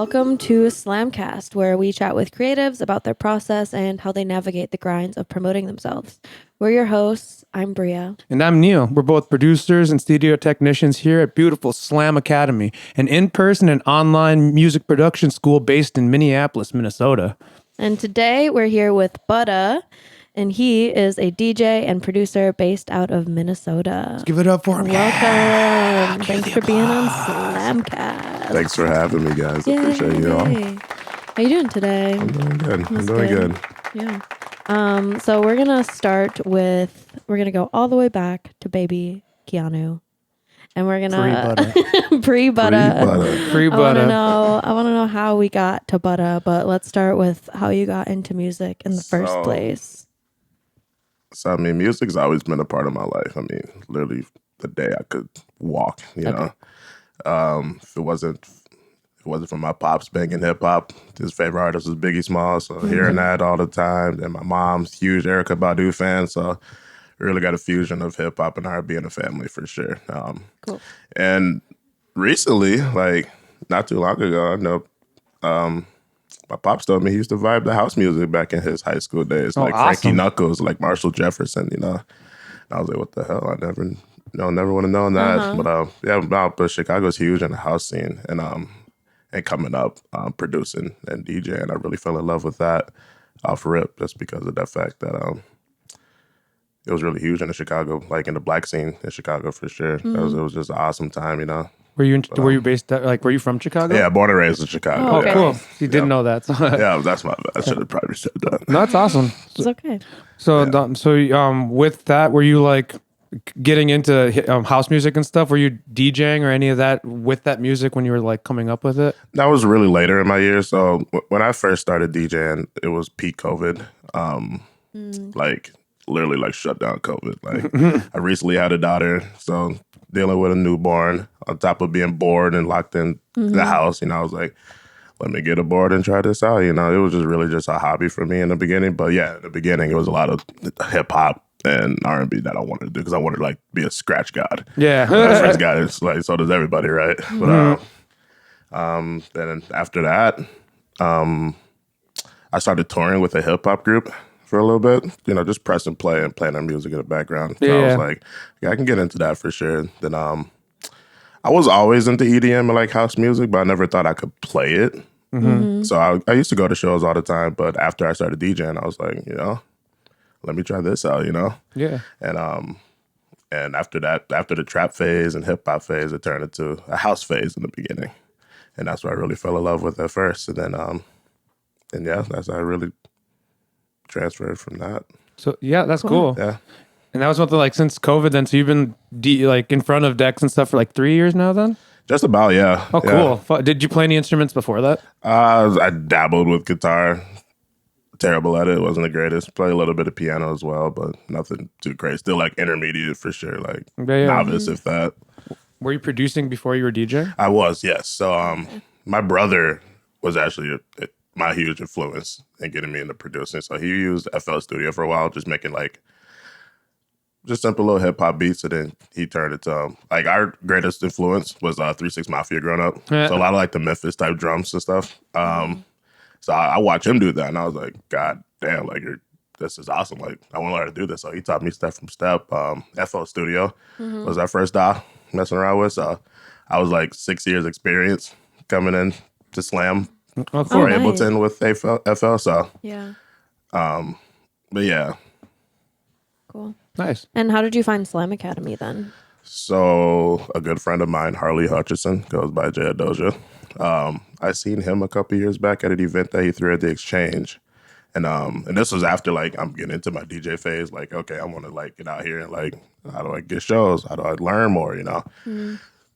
welcome to SlamCast, where we chat with creatives about their process and how they navigate the grinds of promoting themselves. We're your hosts. I'm BREA. And I'm Neil. We're both producers and studio technicians here at beautiful Slam Academy, an in-person and online music production school based in Minneapolis, Minnesota. And today we're here with Buttah, and he is a DJ and producer based out of Minnesota. Let's give it up for him. Welcome. Thanks for being on SlamCast. Thanks for having me, guys. I appreciate you all. How you doing today? I'm doing good. I'm doing good. Yeah. So we're going to start with, we're going to go all the way back to baby Keanu. And we're going to pre-Buttah. I want to know how we got to Buttah, but let's start with how you got into music in the first place. So, I mean, music's always been a part of my life. I mean, literally the day I could walk, you know. If it wasn't for my pops banging hip hop, his favorite artist was Biggie Smalls, so hearing that all the time. And my mom's huge Erykah Badu fan, so really got a fusion of hip hop and R&B in the family for sure. Cool. And recently, like not too long ago, I know my pops told me he used to vibe the house music back in his high school days, like awesome. Frankie Knuckles, like Marshall Jefferson, you know. And I was like, what the hell? I never would have known that. But Chicago's huge in the house scene, and coming up, producing and DJing, I really fell in love with that off rip, just because of that fact that it was really huge in the Chicago, like in the black scene in Chicago for sure. It was just an awesome time, you know. Were you based were you from Chicago? Yeah, born and raised in Chicago. Oh, yeah. Cool. You didn't know that. So. Yeah, that's my bad. I should have probably said that. No, that's awesome. It's okay. So, with that, were you like getting into house music and stuff? Were you DJing or any of that with that music when you were like coming up with it? That was really later in my years. So when I first started DJing, it was peak COVID. Like literally like shut down COVID. Like I recently had a daughter, so dealing with a newborn on top of being bored and locked in the house, you know, I was like, let me get a board and try this out. You know, it was just really just a hobby for me in the beginning. But yeah, in the beginning, it was a lot of hip hop and R&B that I wanted to do because I wanted to like be a scratch god. Yeah. When I first got it, like, so does everybody, right? But then after that, I started touring with a hip hop group for a little bit, you know, just press and play and playing their music in the background. So I was like, yeah, I can get into that for sure. Then I was always into EDM and like house music, but I never thought I could play it. So I used to go to shows all the time, but after I started DJing, I was like, you know, let me try this out, you know? Yeah. And after that, after the trap phase and hip hop phase, it turned into a house phase in the beginning. And that's what I really fell in love with at first. And then, that's how I really transferred from that. So yeah, that's cool. Yeah. And that was something like since COVID then, so you've been like in front of decks and stuff for like 3 years now then? Just about, yeah. Oh, cool. Yeah. Did you play any instruments before that? I dabbled with guitar. Terrible at it. Wasn't the greatest. Play a little bit of piano as well, but nothing too crazy. Still like intermediate for sure, like novice if that. Were you producing before you were DJing? I was, yes. So my brother was actually my huge influence in getting me into producing. So he used FL Studio for a while, just making like just simple little hip hop beats, and then he turned it to like our greatest influence was 3 6 Mafia growing up. Yeah. So a lot of like the Memphis type drums and stuff. So I watched him do that, and I was like, God damn, like this is awesome. Like I want to learn to do this. So he taught me step from step. FL Studio was our first DAW messing around with. So I was like 6 years experience coming in to Slam for Ableton with FL. So yeah. But yeah. Cool. Nice. And how did you find Slam Academy then? So a good friend of mine, Harley Hutchison, goes by Jay Adoja. I seen him a couple years back at an event that he threw at the Exchange. And this was after like I'm getting into my DJ phase. Like, okay, I want to like get out here and like, how do I get shows? How do I learn more? You know.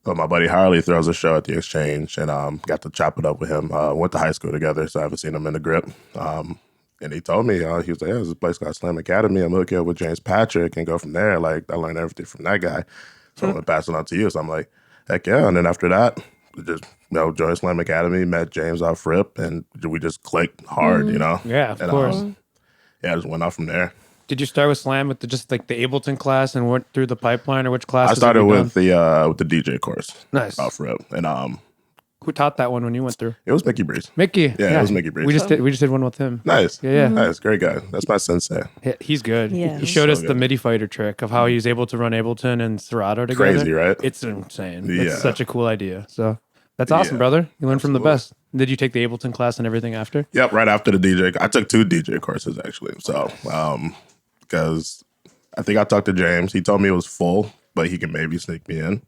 But my buddy Harley throws a show at the Exchange, and got to chop it up with him. Went to high school together, so I haven't seen him in the grip. And he told me, he was like, yeah, there's a place called Slam Academy. I'm hooking up with James Patrick and go from there. Like, I learned everything from that guy. So I'm going to pass it on to you. So I'm like, heck yeah. And then after that, just, joined Slam Academy, met James off rip, and we just clicked hard, you know? Yeah, of course. Just went off from there. Did you start with Slam with just like the Ableton class and went through the pipeline, or which class? I started with the DJ course. Nice. Off rip. And Who taught that one when you went through? It was Mickey Breeze. Mickey. Yeah, it was Mickey Breeze. We just did one with him. Nice. Yeah. Nice. Great guy. That's my sensei. He's good. Yeah. He showed us good. the MIDI fighter trick of how he's able to run Ableton and Serato together. Crazy, right? It's insane. Yeah. It's such a cool idea. So that's awesome, brother. You learned from the best. Did you take the Ableton class and everything after? Yep, right after the DJ. I took 2 DJ courses actually. So, because I think I talked to James. He told me it was full, but he can maybe sneak me in.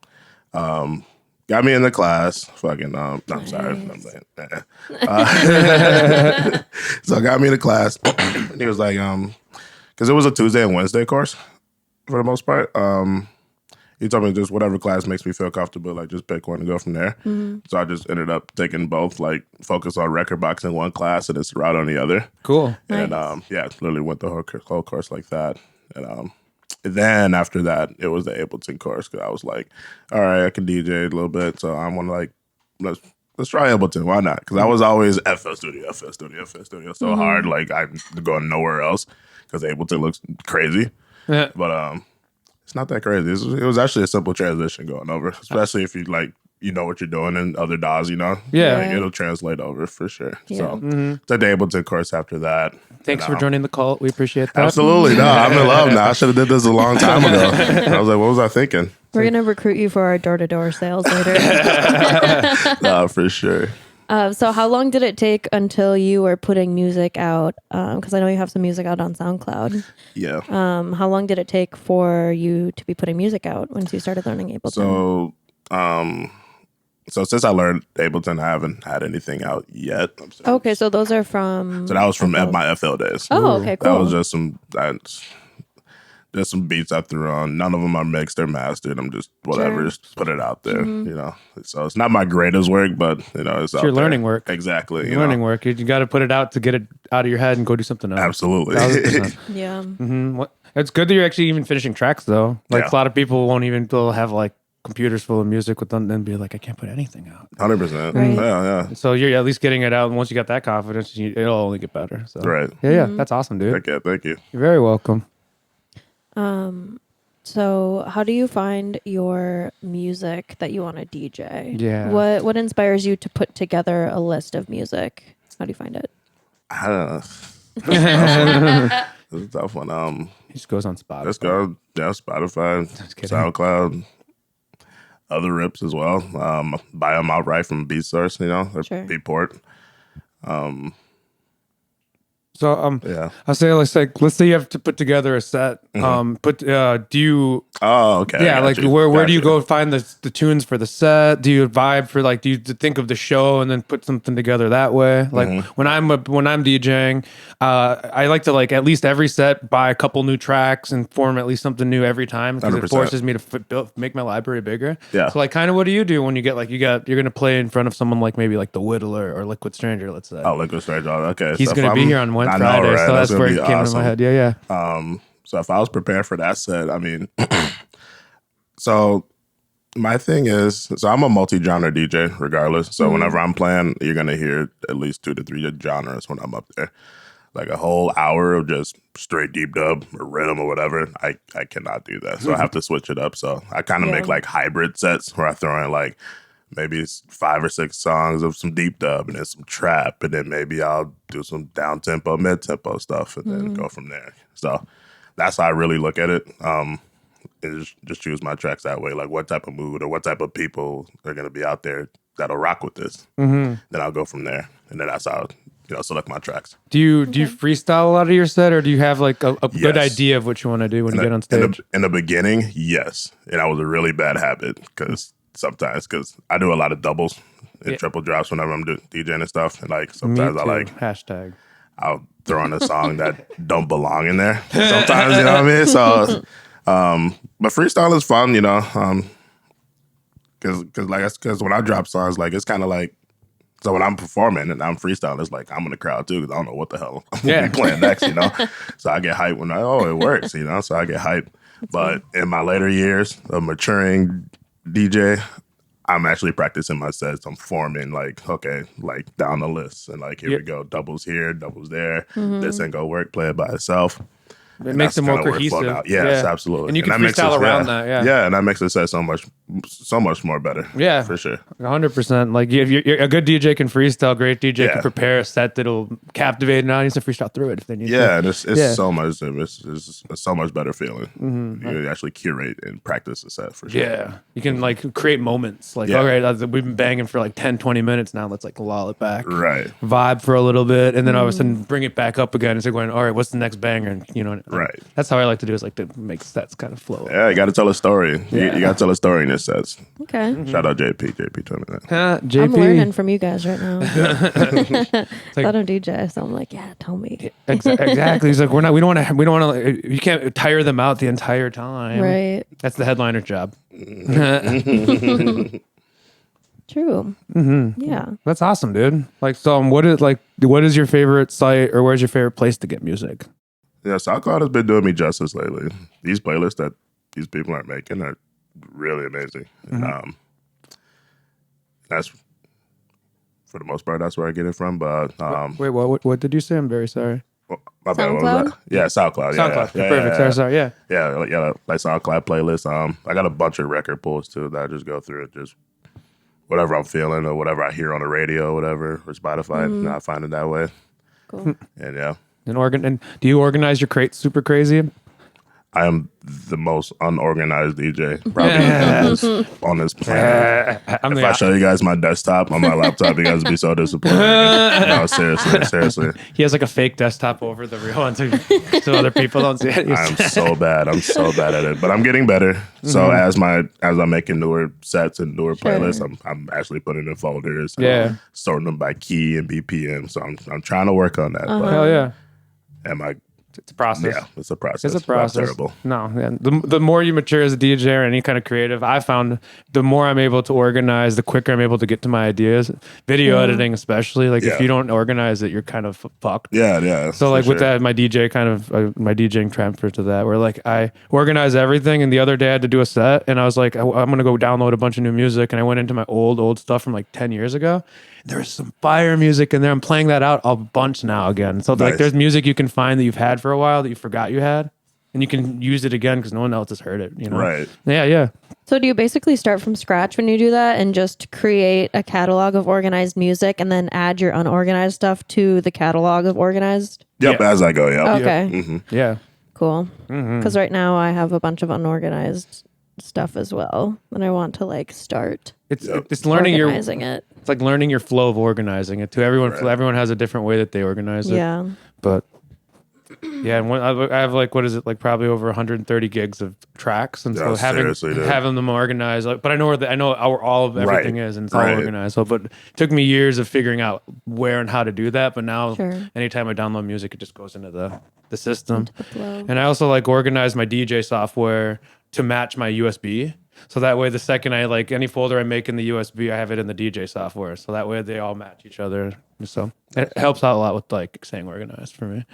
Got me in the class. Fucking, I'm sorry. So got me in the class. And he was like, because it was a Tuesday and Wednesday course for the most part. He told me just whatever class makes me feel comfortable, like just pick one and go from there. So I just ended up taking both, like focus on record box in one class and then Serato on the other. Cool. And literally went the whole course like that. And then after that, it was the Ableton course because I was like, all right, I can DJ a little bit, so I want to like let's try Ableton. Why not? Because I was always FL Studio so hard, like I'm going nowhere else because Ableton looks crazy. Yeah. But it's not that crazy. It was actually a simple transition going over, especially if you like know what you're doing in other DAWs, Yeah. Like, it'll translate over for sure. Yeah. So took the Ableton course after that. Thanks for joining the cult. We appreciate that. Absolutely. No, I'm in love now. I should have did this a long time ago. I was like, what was I thinking? We're going to recruit you for our door-to-door sales later. No, for sure. So how long did it take until you were putting music out? Because I know you have some music out on SoundCloud. Yeah. How long did it take for you to be putting music out once you started learning Ableton? So since I learned Ableton, I haven't had anything out yet. Okay, so those are from... So that was from my FL days. Oh, okay, cool. That was just some beats I threw on. None of them are mixed or mastered. I'm just whatever, just put it out there, So it's not my greatest work, but it's out your there. learning work. Exactly. Learning work. You got to put it out to get it out of your head and go do something else. Absolutely. 1000%. Yeah. It's good that you're actually even finishing tracks though. Like a lot of people won't even have like computers full of music with them and be like, I can't put anything out. 100%. Right. Yeah. So you're at least getting it out, and once you got that confidence, it'll only get better. So Right. Yeah, that's awesome, dude. Okay, thank you. You're very welcome. So how do you find your music that you want to DJ? Yeah. What inspires you to put together a list of music? How do you find it? I don't know. It's a tough one. He just goes on Spotify. Let's go. Yeah, Spotify, SoundCloud, other rips as well. Buy them outright from BeatSource, or Sure. Beatport. So Yeah. I'll say let's say you have to put together a set. Do you? Oh, okay. Yeah, like Gotcha. where do you go find the tunes for the set? Do you vibe for do you think of the show and then put something together that way? Like when I'm DJing, I like to at least every set buy a couple new tracks and form at least something new every time because it 100%. forces me to make my library bigger. Yeah. So kind of what do you do when you get you're gonna play in front of someone like maybe like the Whittler or Liquid Stranger, let's say. Oh, Liquid Stranger. Okay. He's So gonna be here on Friday, right? so that's where it came awesome. into my head. Yeah. So if I was prepared for that set, I mean, so my thing is, I'm a multi-genre DJ regardless. So whenever I'm playing, you're going to hear at least 2 to 3 genres when I'm up there. Like a whole hour of just straight deep dub or rhythm or whatever, I cannot do that. So I have to switch it up. So I kind of make hybrid sets where I throw in maybe it's 5 or 6 songs of some deep dub and then some trap, and then maybe I'll do some down tempo, mid tempo stuff, and then go from there. So that's how I really look at it. Is just choose my tracks that way, like what type of mood or what type of people are going to be out there that'll rock with this. Then I'll go from there, and then that's how select my tracks. Do you freestyle a lot of your set, or do you have a good idea of what you want to do when you get on stage? In the beginning, yes, and that was a really bad habit because I do a lot of doubles and triple drops whenever I'm DJing and stuff, and sometimes hashtag. I'll throw in a song that don't belong in there. Sometimes, you know what I mean? So, but freestyle is fun, because when I drop songs, it's kind of so when I'm performing and I'm freestyling, it's I'm in the crowd too because I don't know what the hell I'm gonna be playing next, So I get hyped when it works, So I get hyped. But in my later years of maturing DJ, I'm actually practicing my sets. I'm forming down the list and here we go, doubles here, doubles there. This ain't gonna work. Play it by itself. It makes it more cohesive. Yes, absolutely. And you can freestyle around that. Yeah, and that makes the set so much so much more better. Yeah, for sure. 100%. Like if you're a good DJ can freestyle, great DJ can prepare a set that'll captivate an audience and freestyle through it if they need to. Yeah, and it's so much. It's so much better feeling. You actually curate and practice a set for sure. Yeah, you can like create moments. Like, all right, we've been banging for like 10, 20 minutes now. Let's like lull it back. Right. Vibe for a little bit, and then all of a sudden bring it back up again. It's like going, all right, what's the next banger? And right. That's how I like to do. Is like to make sets kind of flow. Yeah, you got to tell a story. You got to tell a story in your sets. Okay. Shout out JP. JP told me that. JP. I'm learning from you guys right now. I don't DJ, so I'm like, yeah, tell me. Exactly. He's like, we don't want to. You can't tire them out the entire time. Right. That's the headliner's job. True. Yeah. That's awesome, dude. Like, so what is your favorite site or where's your favorite place to get music? Yeah, SoundCloud has been doing me justice lately. These playlists that these people are making are really amazing. And, that's for the most part, that's where I get it from. But wait, what did you say? I'm very sorry. My bad. What was that? Yeah, SoundCloud. SoundCloud. Yeah, Perfect. Sorry. Yeah. Yeah, like SoundCloud playlists. I got a bunch of record pulls too that I just go through it, just whatever I'm feeling or whatever I hear on the radio or whatever, or Spotify. And I find it that way. Cool. And yeah. And do you organize your crates super crazy? I am the most unorganized DJ probably on this planet. If I show you guys my desktop on my laptop, you guys would be so disappointed. No, seriously. He has like a fake desktop over the real one so other people don't see it. I'm so bad at it, but I'm getting better. So as I'm making newer sets and newer playlists, I'm actually putting in folders, sorting them by key and BPM. So I'm trying to work on that. But hell yeah. It's a process. Yeah, it's a process. It's a process. Terrible. No, yeah. The more you mature as a DJ or any kind of creative, I found the more I'm able to organize, the quicker I'm able to get to my ideas. Video editing, especially, like if you don't organize it, you're kind of fucked. Yeah. So like with that, my DJ my DJing transferred to that, where like I organize everything. And the other day I had to do a set, and I was like, I'm gonna go download a bunch of new music, and I went into my old stuff from like 10 years ago. There's some fire music in there. I'm playing that out a bunch now again. So like there's music you can find that you've had for a while that you forgot you had, and you can use it again because no one else has heard it, Right. Yeah. So do you basically start from scratch when you do that and just create a catalog of organized music and then add your unorganized stuff to the catalog of organized? Yep, as I go, Okay. Yeah. Cool. Because right now I have a bunch of unorganized stuff as well, and I want to like start it's learning organizing it. It's like learning your flow of organizing it too. Everyone has a different way that they organize it. Yeah. But yeah, and I have like, what is it, like probably over 130 gigs of tracks, and so having them organized. Like, but I know where all of everything is, and it's all organized. So, but it took me years of figuring out where and how to do that. But now, anytime I download music, it just goes into the system. And I also like organize my DJ software to match my USB. So that way, the second I like any folder I make in the USB, I have it in the DJ software. So that way, they all match each other. So it helps out a lot with like staying organized for me.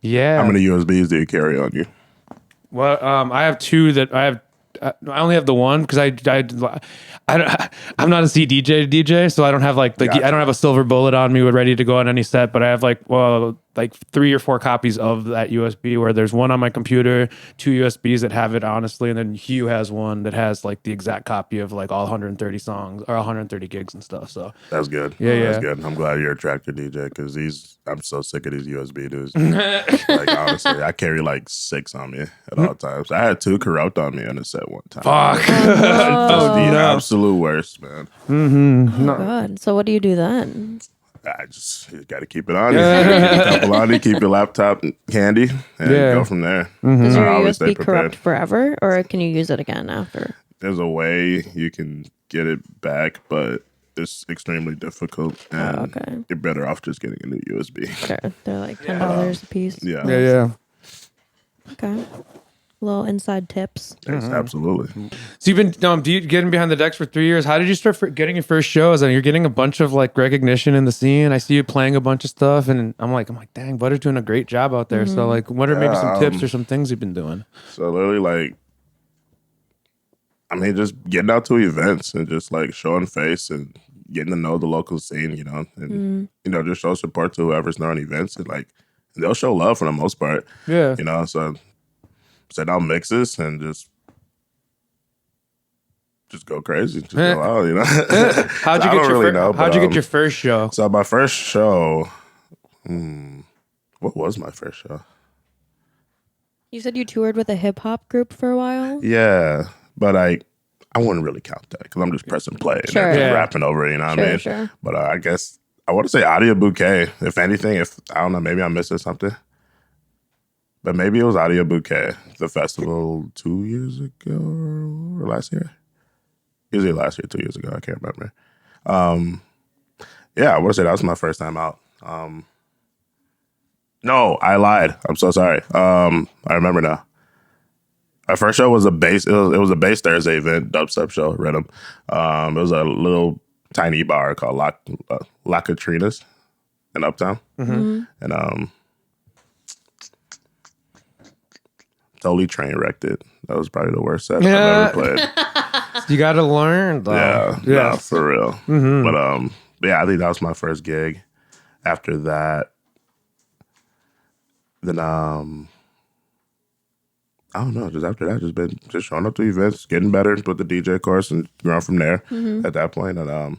Yeah. How many USBs do you carry on you? Well, I have two that I only have the one because I'm not a DJ, so I don't have like I don't have a silver bullet on me ready to go on any set. But I have like 3 or 4 copies of that USB, where there's one on my computer, 2 USBs that have it honestly, and then Hugh has one that has like the exact copy of like all 130 songs or 130 gigs and stuff. So that's good. That's good. I'm glad you're a tractor DJ because I'm so sick of these USB dudes. Like honestly, I carry like 6 on me at all times. I had 2 corrupt on me on a set one time. Fuck. That's the absolute worst, man. No. God. So what do you do then? I just got to keep it on you. Keep a couple on you, keep your laptop handy, and go from there. Does your USB corrupt forever, or can you use it again after? There's a way you can get it back, but it's extremely difficult, and you're better off just getting a new USB. Sure. They're like $10 a piece. Yeah. Okay. Little inside tips. Absolutely. So you've been getting behind the decks for 3 years. How did you start getting your first shows? And you're getting a bunch of like recognition in the scene. I see you playing a bunch of stuff, and I'm like, Buttah's doing a great job out there. So like, what are maybe some tips or some things you've been doing? So literally, like, just getting out to events and just like showing face and getting to know the local scene, and just show support to whoever's throwing events, and like they'll show love for the most part. Yeah. So send out mixes and just just go crazy, just go out, you know. How'd you get your first show? So my first show, what was my first show? You said you toured with a hip hop group for a while. Yeah, but I wouldn't really count that because I'm just pressing play and Sure. just rapping over it. You know what I mean? Sure. But I guess I want to say Audio Bouquet. If anything, I don't know, maybe I'm missing something. But maybe it was Audio Bouquet, the festival 2 years ago or last year. Usually last year, 2 years ago. I can't remember. Yeah, I want to say that was my first time out. No, I lied. I'm so sorry. I remember now. Our first show was a bass. It was a bass Thursday event, dubstep show, Rhythm. It was a little tiny bar called La Katrina's in Uptown, and totally train wrecked it. That was probably the worst set I've ever played. You got to learn, though. Yeah, for real. But yeah, I think that was my first gig. After that, then I don't know. Just after that, just showing up to events, getting better with the DJ course, and growing from there. At that point, and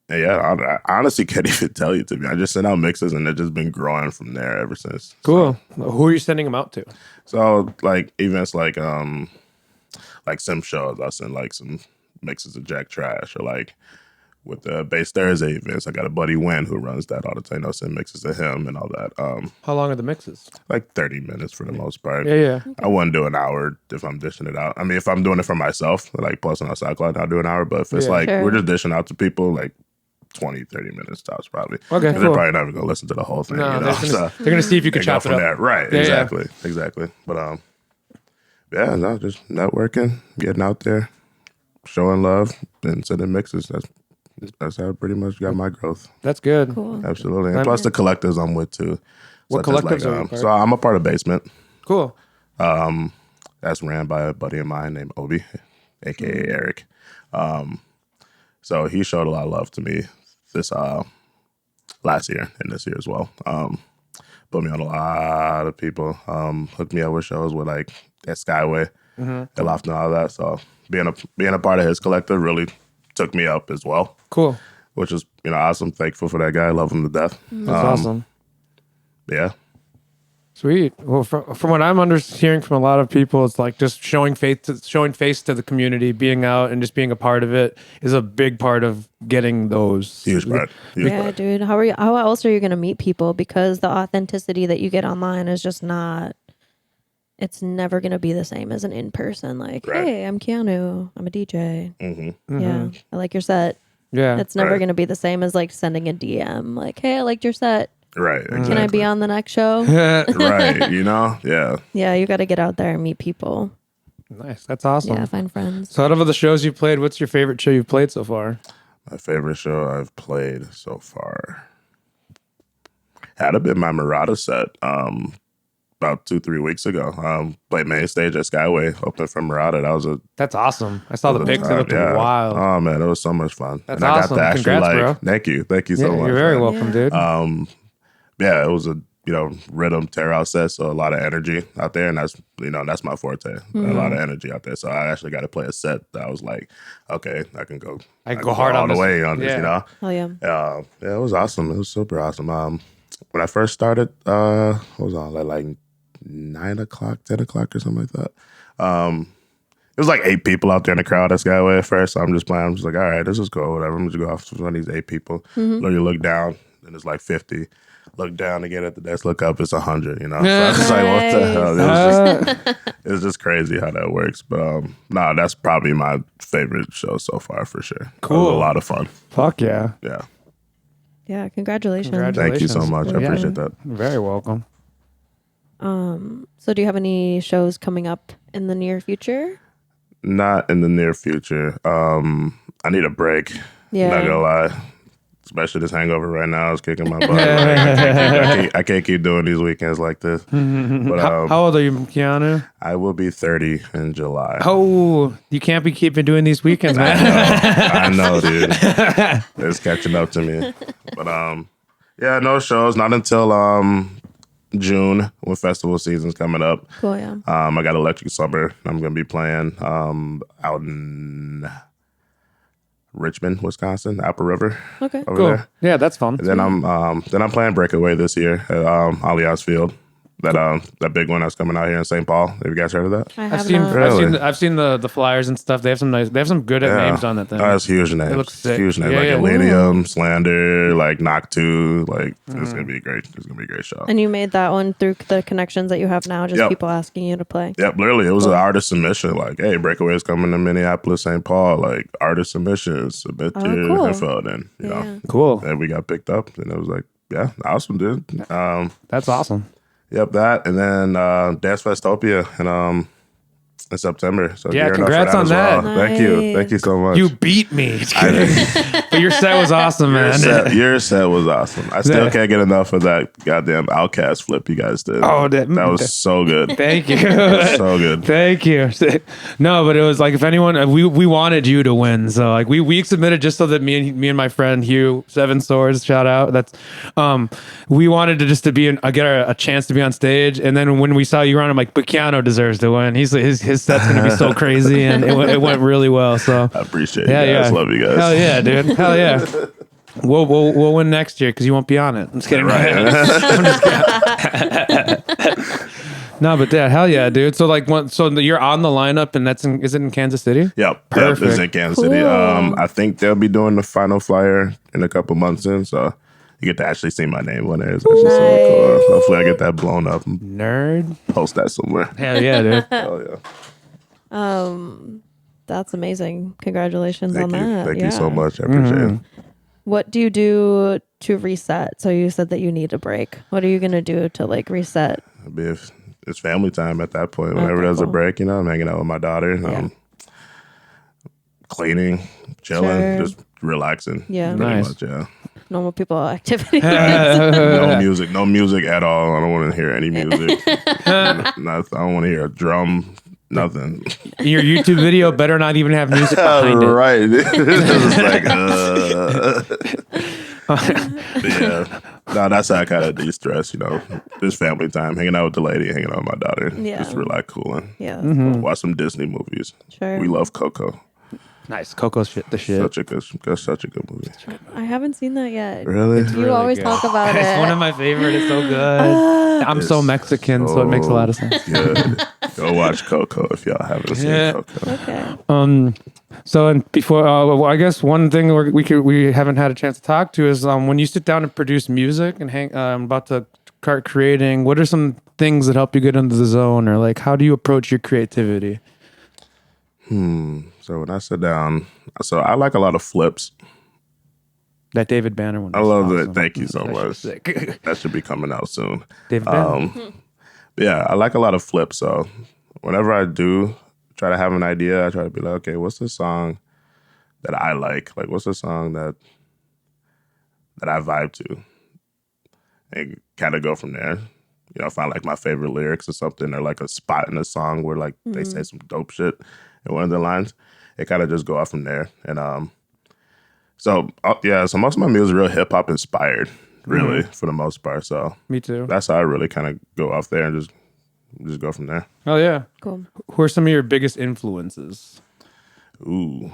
yeah, I honestly can't even tell you, to me. I just sent out mixes, and they've just been growing from there ever since. Cool. So, who are you sending them out to? So like events like sim shows, I'll send like some mixes of Jack Trash, or like with the Bass Thursday events, I got a buddy Wynn who runs that all the time. I'll send mixes to him and all that. How long are the mixes? Like 30 minutes for the most part. Yeah. I wouldn't do an hour if I'm dishing it out. I mean, if I'm doing it for myself, like posting on SoundCloud, I'll do an hour. But if it's we're just dishing out to people, like 20, 30 minutes tops probably. Okay, cool. They're probably never going to listen to the whole thing. No, you know? they're going to see if you can chop it up. That. Right, yeah, exactly. But yeah, no, just networking, getting out there, showing love, and sending mixes. That's how I pretty much got my growth. That's good. Cool. Absolutely. And plus the collectives I'm with too. What collectives are you part? So I'm a part of Basement. Cool. That's ran by a buddy of mine named Obi, aka Eric. So he showed a lot of love to me this last year and this year as well. Put me on a lot of people. Hooked me up with shows with like at Skyway, and Loft and all that. So being a part of his collective really took me up as well. Cool. Which is, awesome. Thankful for that guy. Love him to death. That's awesome. Yeah. Sweet. Well, from what I'm hearing from a lot of people, it's like just showing face to the community, being out and just being a part of it is a big part of getting those. Huge part. Dude. How else are you going to meet people? Because the authenticity that you get online is just not. It's never going to be the same as an in-person. Like, hey, I'm Keanu. I'm a DJ. Yeah, I like your set. Yeah. It's never going to be the same as like sending a DM. Like, hey, I liked your set. Right. Exactly. Can I be on the next show? Right. Yeah. Yeah, you got to get out there and meet people. Nice. That's awesome. Yeah, find friends. So out of the shows you played, what's your favorite show you've played so far? My favorite show I've played so far had to be my Murata set. About 2-3 weeks ago, played main stage at Skyway, open for Murata. That's awesome. I saw the pics. They looked wild. Oh man, it was so much fun. That's awesome. I got to Congrats, bro. Thank you so much. You're very welcome, dude. Yeah, it was a rhythm tear out set, so a lot of energy out there, and that's that's my forte. A lot of energy out there. So I actually got to play a set that I was like, okay, I can go hard all on the way on this. Hell yeah. Yeah, it was awesome. It was super awesome. When I first started, what was on like 9 o'clock, 10 o'clock or something like that. It was like 8 people out there in the crowd at Skyway at first. So I'm just playing. I'm just like, all right, this is cool, whatever. I'm just going to go off one of these 8 people. You look down, and it's like 50. Look down again at the desk, look up, it's 100, So I was like, what the hell? It was just crazy how that works. But that's probably my favorite show so far for sure. Cool. It was a lot of fun. Fuck yeah. Yeah. Yeah, congratulations. Thank you so much. I appreciate that. You're very welcome. So do you have any shows coming up in the near future? Not in the near future. I need a break. Yeah. Not gonna lie. Especially this hangover right now is kicking my butt. I can't keep doing these weekends like this. But how old are you, Keanu? I will be 30 in July. Oh, you can't be keeping doing these weekends, man. I know, dude. It's catching up to me. But yeah, no shows. Not until June when festival season's coming up. Cool, yeah. I got Electric Summer. I'm going to be playing out in Richmond, Wisconsin, Apple River. Okay, over Cool. there. Yeah, that's fun. And then I'm playing Breakaway this year at Allianz Field. That big one that's coming out here in St. Paul. Have you guys heard of that? I I've have seen, not. Really? I've seen the flyers and stuff. They have some good names on that thing. That's huge names. It looks sick. Huge names Yeah, like yeah. Elenium, Slander, like Knock 2. Like it's gonna be great. It's gonna be a great show. And you made that one through the connections that you have now, just Yep. people asking you to play. Yep, literally, it was an artist submission. Like, hey, Breakaway is coming to Minneapolis, St. Paul. Like, artist submissions, submit your cool. info. Then you know, Cool. and we got picked up, and it was like, yeah, awesome, dude. That's awesome. Yep, that, and then Dance Festopia in September. So Yeah, gearing up for congrats on as that. well. Thank you so much. You beat me. Just kidding. But your set was awesome, man. Your set was awesome. I still can't get enough of that goddamn Outcast flip you guys did. Oh, that was so good. Thank you. So good. Thank you. No, but it was like if anyone we wanted you to win, so like we submitted just so that me and my friend Hugh Seven Swords, shout out. That's we wanted to just to be get a chance to be on stage, and then when we saw you run, I'm like, but Keanu deserves to win. His set's gonna be so crazy, and it went really well. So I appreciate you guys. Love you guys. Hell yeah, dude. Hell yeah. We'll win next year because you won't be on it. I'm just kidding. Right. I'm just kidding. No, but yeah, hell yeah, dude. So like, so you're on the lineup, and is it in Kansas City? Yep. Perfect. Yep, it's in Kansas City. I think they'll be doing the final flyer in a couple months in, so you get to actually see my name on there. It's actually so cool. Hopefully I get that blown up and Nerd. post that somewhere. Hell yeah, dude. Hell yeah. That's amazing. Congratulations Thank on you. that. Thank you so much. I appreciate it. What do you do to reset? So you said that you need a break. What are you going to do to like reset? It's family time at that point. Whenever there's a break, you know, I'm hanging out with my daughter, cleaning, chilling, just relaxing. Yeah. Nice. Much, yeah. Normal people activity. No music at all. I don't want to hear any music. I don't want to hear a drum. Nothing. Your YouTube video better not even have music behind it. Right. It's like, yeah. No, that's how I kind of de-stress, you know. Just family time, hanging out with the lady, hanging out with my daughter. Yeah. Just relax, cooling. Yeah. That's cool. Watch some Disney movies. Sure. We love Coco. Nice. Coco's the shit. Such a good movie. I haven't seen that yet. Really? You really always good. talk about it. It's one of my favorite. It's so good. I'm so Mexican, so it makes a lot of sense. Good. Go watch Coco if y'all haven't seen Coco. Okay. So and before, well, I guess one thing we haven't had a chance to talk to is when you sit down and produce music and about to start creating. What are some things that help you get into the zone, or like how do you approach your creativity? So when I sit down, so I like a lot of flips. That David Banner one. I love awesome. it. Thank you so That much. shit's sick. That should be coming out soon. David Banner. Yeah, I like a lot of flips. So whenever I do try to have an idea, I try to be like, okay, what's the song that I like? Like, what's the song that I vibe to? And kind of go from there. You know, find like my favorite lyrics or something, or like a spot in a song where like they say some dope shit in one of the lines. It kind of just go off from there. And so most of my music is real hip hop inspired, really, for the most part. So Me too. that's how I really kind of go off there and just go from there. Oh yeah. Cool. Who are some of your biggest influences Ooh,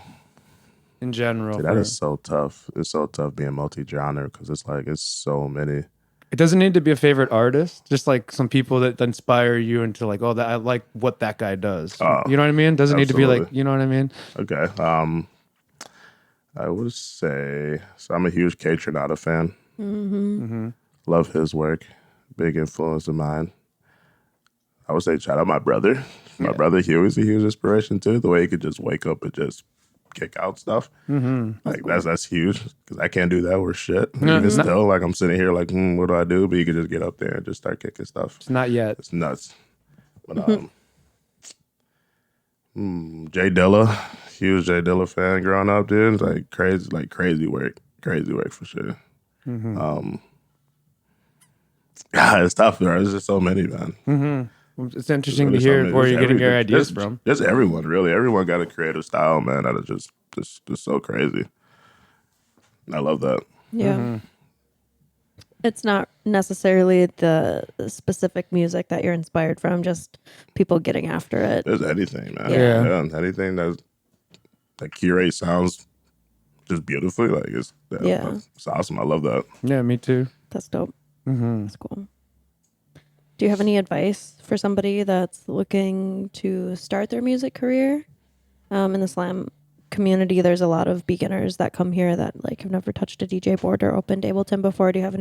in general? see, that is so tough. It's so tough being multi-genre because it's so many. It doesn't need to be a favorite artist. Just like some people that inspire you into like, oh, that I like what that guy does. Oh, you know what I mean? Doesn't need to be like, absolutely. you know what I mean? Okay. I would say, so I'm a huge K Tronada fan. Love his work. Big influence of mine. I would say shout out my brother. My brother Hugh is a huge inspiration too. The way he could just wake up and just kick out stuff. Like that's huge because I can't do that with shit. Even still, like I'm sitting here like, what do I do? But you could just get up there and just start kicking stuff. It's not yet. It's nuts. But Jay Dilla, huge Jay Dilla fan growing up, dude. It's like crazy work for sure. It's tough, bro. There's just so many, man. It's interesting to hear where you're getting your ideas from. Just everyone, really. Everyone got a creative style, man. That is just so crazy. And I love that. Yeah. It's not necessarily the specific music that you're inspired from, just people getting after it. There's anything, man. Yeah. Anything that curate sounds just beautifully. Like it's awesome. I love that. Yeah, me too. That's dope. That's cool. Do you have any advice for somebody that's looking to start their music career? In the slam community, there's a lot of beginners that come here that like have never touched a DJ board or opened Ableton before. Do you have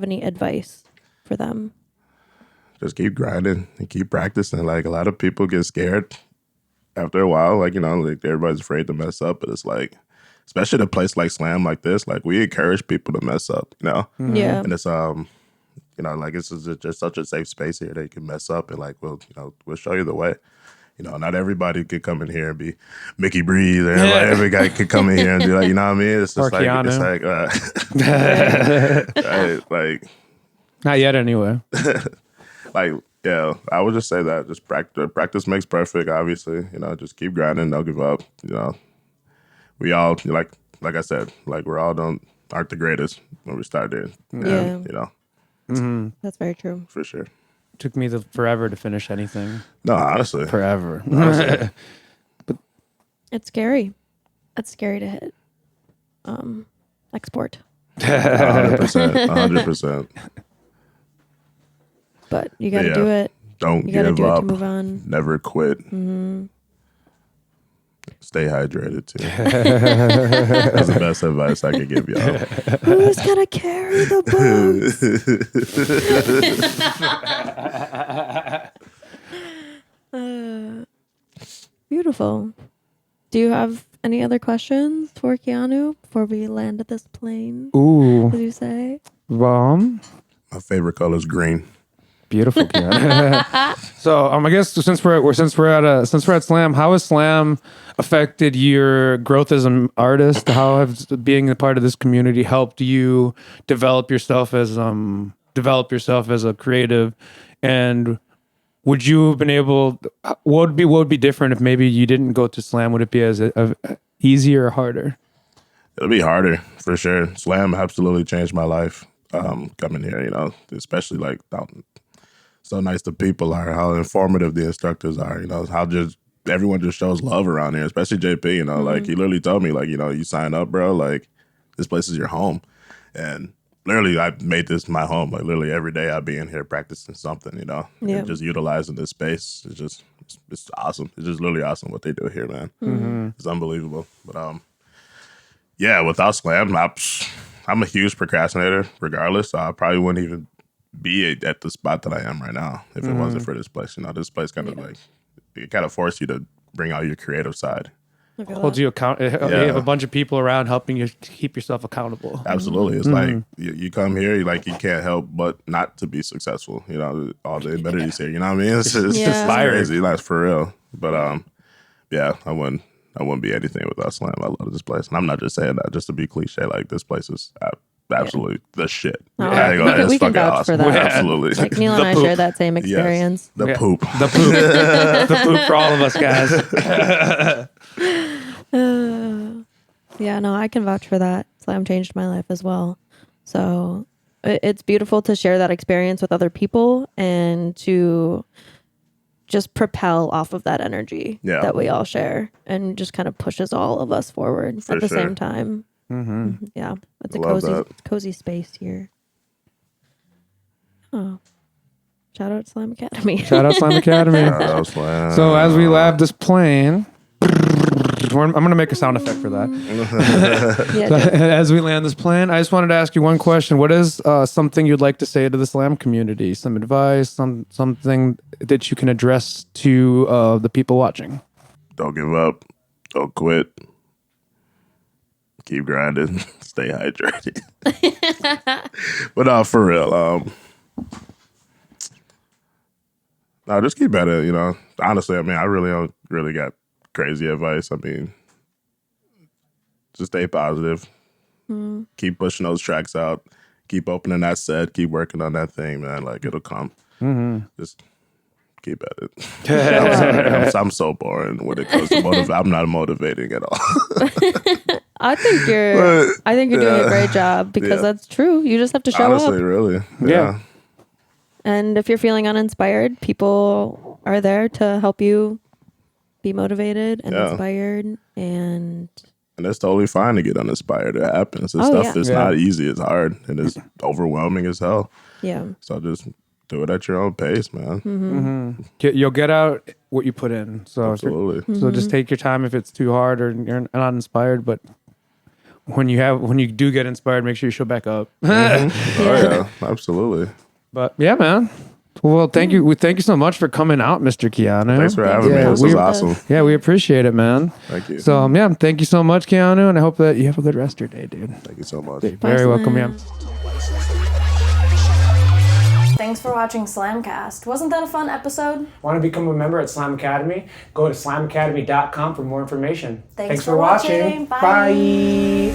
any advice for them? Just keep grinding and keep practicing. Like a lot of people get scared after a while. Like, like everybody's afraid to mess up, but it's like, especially at a place like Slam like this, like we encourage people to mess up, Yeah. And it's like it's just such a safe space here that you can mess up and like we'll show you the way. Not everybody could come in here and be Mickey Breeze, and every guy could come in here and be like, you know what I mean? It's just like not yet anyway. Like, yeah, I would just say that just practice makes perfect. Obviously, just keep grinding, don't give up. We all like I said, like we're all aren't the greatest when we started. Yeah, that's very true for sure. Took me forever to finish anything. No, honestly. Forever. Honestly. But it's scary. It's scary to hit export. 100%. But you got to do it. Don't you give do up. It to move on. Never quit. Stay hydrated too. That's the best advice I could give y'all. Who's gonna carry the boats? Beautiful. Do you have any other questions for Keanu before we land at this plane? Ooh. What did you say? My favorite color is green. Beautiful, Keanu. So, I guess since we're at Slam, how has Slam affected your growth as an artist? How has being a part of this community helped you develop yourself as a creative? And would you have been able? What would be different if maybe you didn't go to Slam? Would it be as easier or harder? It'll be harder for sure. Slam absolutely changed my life. Coming here, especially like so nice the people are, how informative the instructors are, how just everyone just shows love around here, especially JP, like he literally told me, like, you sign up, bro, like this place is your home. And literally I made this my home. Like literally every day I'd be in here practicing something, and just utilizing this space. It's awesome. It's just literally awesome what they do here, man. It's unbelievable. But without Slam, I'm a huge procrastinator regardless. So I probably wouldn't even be at the spot that I am right now if it wasn't for this place. This place kind of like, it kind of forced you to bring out your creative side. Holds you account. You have a bunch of people around helping you keep yourself accountable. Absolutely. It's like you come here, you can't help but not to be successful. All the amenities here. You know what I mean? It's crazy. That's for real. But I wouldn't be anything without Slam. I love this place, and I'm not just saying that just to be cliche. Like this place is absolutely the shit. We can vouch awesome. for that. Absolutely. Like Neil and I share that same experience. Yes. The poop. The poop for all of us, guys. I can vouch for that. Slam changed my life as well. So it's beautiful to share that experience with other people and to just propel off of that energy that we all share, and just kind of pushes all of us forward at the same time. Yeah, it's a cozy space here. Oh, shout out Slam Academy. Shout out Slam Academy. So as we land this plane, I'm going to make a sound effect for that. As we land this plane, I just wanted to ask you one question. What is something you'd like to say to the Slam community? Some advice, something that you can address to the people watching? Don't give up. Don't quit. Keep grinding. Stay hydrated. But for real, just keep at it. Honestly, I mean, I really don't got crazy advice. I mean, just stay positive. Keep pushing those tracks out. Keep opening that set. Keep working on that thing, man. Like it'll come. Just keep at it. I'm so boring when it comes to I'm not motivating at all. I think you're doing a great job because that's true. You just have to show up. Honestly, really. Yeah. And if you're feeling uninspired, people are there to help you be motivated and inspired. And it's totally fine to get uninspired. It happens. This stuff is not easy. It's hard. And it's overwhelming as hell. Yeah. So just do it at your own pace, man. Mm-hmm. You'll get out what you put in. So absolutely. So just take your time if it's too hard or you're not inspired. But when you do get inspired, make sure you show back up. Mm-hmm. Oh yeah, absolutely. But yeah, man. Well, thank you. We thank you so much for coming out, Mr. Keanu. Thanks for having me. This was awesome. Yeah, we appreciate it, man. Thank you. So thank you so much, Keanu, and I hope that you have a good rest of your day, dude. Thank you so much. You're very welcome, yeah. Thanks for watching SlamCast. Wasn't that a fun episode? Want to become a member at Slam Academy? Go to slamacademy.com for more information. Thanks for watching. Bye.